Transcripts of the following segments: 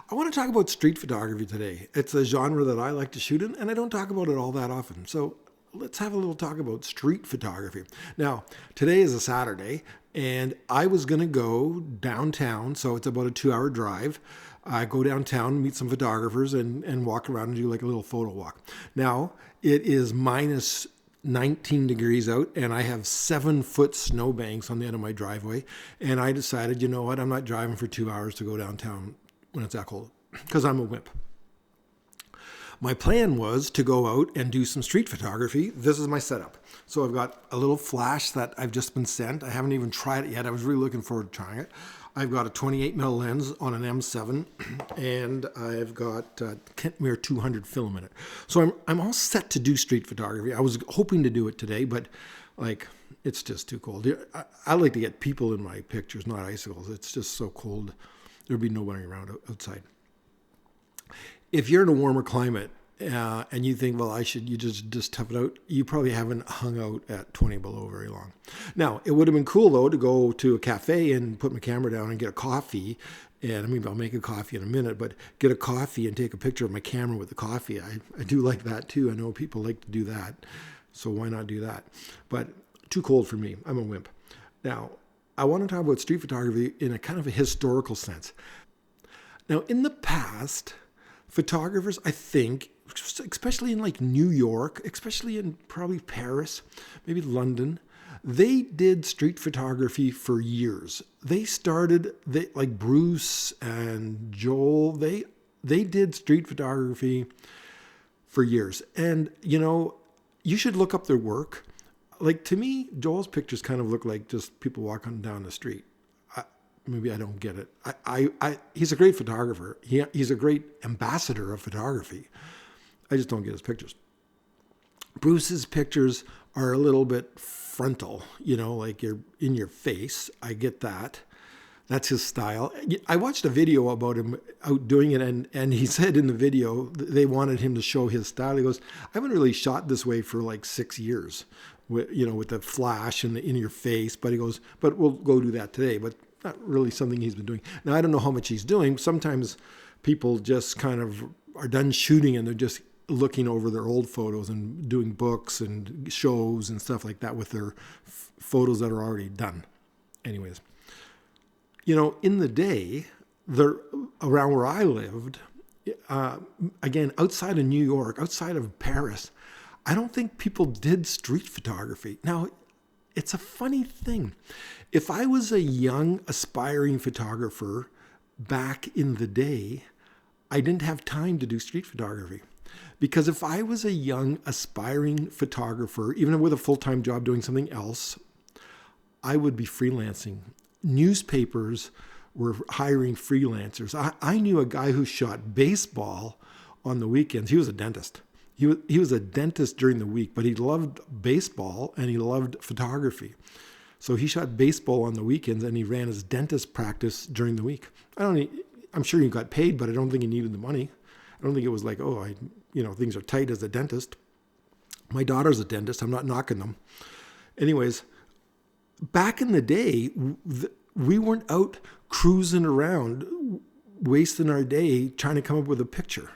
I want to talk about street photography today. It's a genre that I like to shoot in, and I don't talk about it all that often. So let's have a little talk about street photography. Now, today is a Saturday, and I was going to go downtown, so it's about a 2-hour drive. I go downtown, meet some photographers, and walk around and do like a little photo walk. Now, it is minus 19 degrees out, and I have 7-foot snowbanks on the end of my driveway. And I decided, you know what, I'm not driving for 2 hours to go downtown when it's that cold, because I'm a wimp. My plan was to go out and do some street photography. This is my setup. So I've got a little flash that I've just been sent. I haven't even tried it yet. I was really looking forward to trying it. I've got a 28mm lens on an M7, and I've got Kentmere 200 film in it. So I'm all set to do street photography. I was hoping to do it today, but like it's just too cold. I like to get people in my pictures, not icicles. It's just so cold. There'd be nobody around outside. If you're in a warmer climate and you think, well, you just tough it out, you probably haven't hung out at 20 below very long. Now, it would have been cool, though, to go to a cafe and put my camera down and get a coffee. And I mean, I'll make a coffee in a minute, but get a coffee and take a picture of my camera with the coffee. I do like that, too. I know people like to do that. So why not do that? But too cold for me. I'm a wimp. Now, I want to talk about street photography in a kind of a historical sense. Now, in the past, photographers, I think, especially in like New York, especially in probably Paris, maybe London, they did street photography for years. They started, like Bruce and Joel, they did street photography for years. And, you know, you should look up their work. Like, to me, Joel's pictures kind of look like just people walking down the street. Maybe I don't get it. He's a great photographer. He's a great ambassador of photography. I just don't get his pictures. Bruce's pictures are a little bit frontal, you know, like you're in your face. I get that. That's his style. I watched a video about him out doing it, and he said in the video they wanted him to show his style. He goes, I haven't really shot this way for like 6 years, with the flash and the in your face. But he goes, but we'll go do that today. But not really something he's been doing. Now, I don't know how much he's doing. Sometimes people just kind of are done shooting and they're just looking over their old photos and doing books and shows and stuff like that with their photos that are already done. Anyways, in the day, around where I lived, again, outside of New York, outside of Paris, I don't think people did street photography. Now, it's a funny thing. If I was a young, aspiring photographer back in the day, I didn't have time to do street photography. Because if I was a young, aspiring photographer, even with a full-time job doing something else, I would be freelancing. Newspapers were hiring freelancers. I knew a guy who shot baseball on the weekends. He was a dentist. He was a dentist during the week, but he loved baseball and he loved photography. So he shot baseball on the weekends and he ran his dentist practice during the week. I'm sure he got paid, but I don't think he needed the money. I don't think it was like, things are tight as a dentist. My daughter's a dentist. I'm not knocking them. Anyways, back in the day, we weren't out cruising around, wasting our day trying to come up with a picture.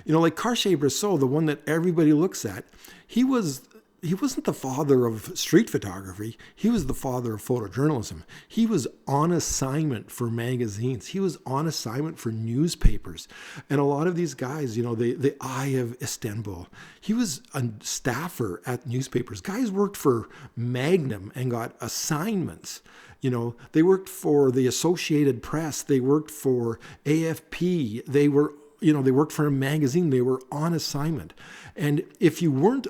Like Cartier Bresson, the one that everybody looks at, he wasn't the father of street photography. He was the father of photojournalism. He was on assignment for magazines. He was on assignment for newspapers. And a lot of these guys, the Eye of Istanbul, he was a staffer at newspapers. Guys worked for Magnum and got assignments. They worked for the Associated Press. They worked for AFP. They worked for a magazine. They were on assignment. And if you weren't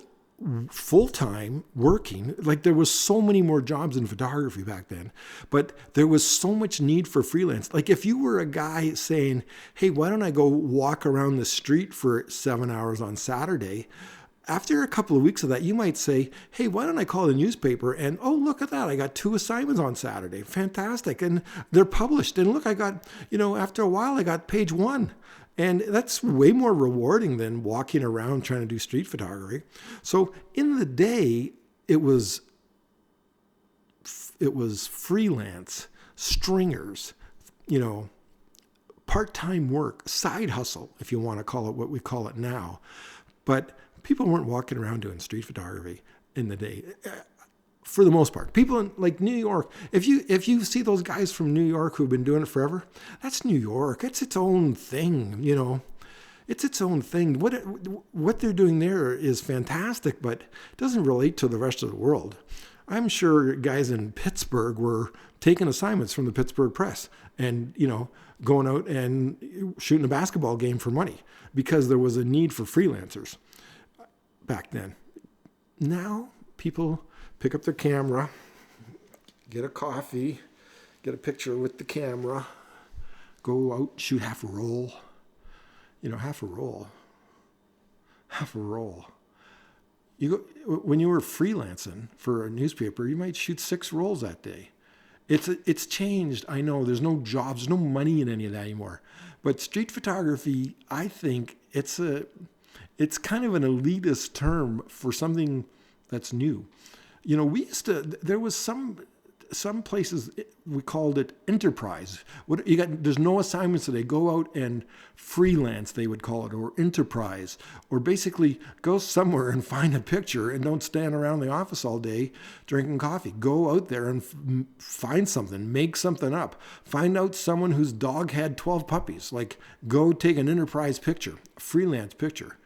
full-time working, like there was so many more jobs in photography back then, but there was so much need for freelance. Like if you were a guy saying, hey, why don't I go walk around the street for 7 hours on Saturday? After a couple of weeks of that, you might say, hey, why don't I call the newspaper and, oh, look at that. I got 2 assignments on Saturday. Fantastic. And they're published. And look, I got, after a while, I got page 1. And that's way more rewarding than walking around trying to do street photography. So in the day, it was freelance, stringers, part-time work, side hustle, if you want to call it what we call it now. But people weren't walking around doing street photography in the day. For the most part, people in like New York, if you see those guys from New York who've been doing it forever, that's New York. It's its own thing, you know. It's its own thing. What they're doing there is fantastic, but it doesn't relate to the rest of the world. I'm sure guys in Pittsburgh were taking assignments from the Pittsburgh Press and, you know, going out and shooting a basketball game for money because there was a need for freelancers back then. Now people pick up their camera, get a coffee, get a picture with the camera, go out, shoot half a roll. You know, half a roll. You go, when you were freelancing for a newspaper, you might shoot 6 rolls that day. It's changed. I know there's no jobs, there's no money in any of that anymore. But street photography, I think it's kind of an elitist term for something that's new. You know, there was some places we called it enterprise. There's no assignments today. Go out and freelance, they would call it, or enterprise, or basically go somewhere and find a picture and don't stand around the office all day drinking coffee. Go out there and find something, make something up. Find out someone whose dog had 12 puppies. Like, go take an enterprise picture, a freelance picture,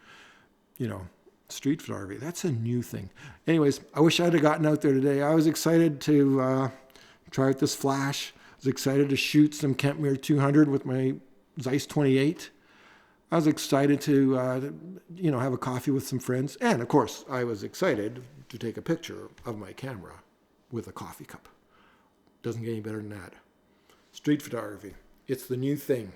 you know. Street photography, that's a new thing. Anyways, I wish I'd have gotten out there today. I was excited to try out this flash. I was excited to shoot some Kentmere 200 with my Zeiss 28. I was excited to have a coffee with some friends. And of course, I was excited to take a picture of my camera with a coffee cup. Doesn't get any better than that. Street photography, it's the new thing.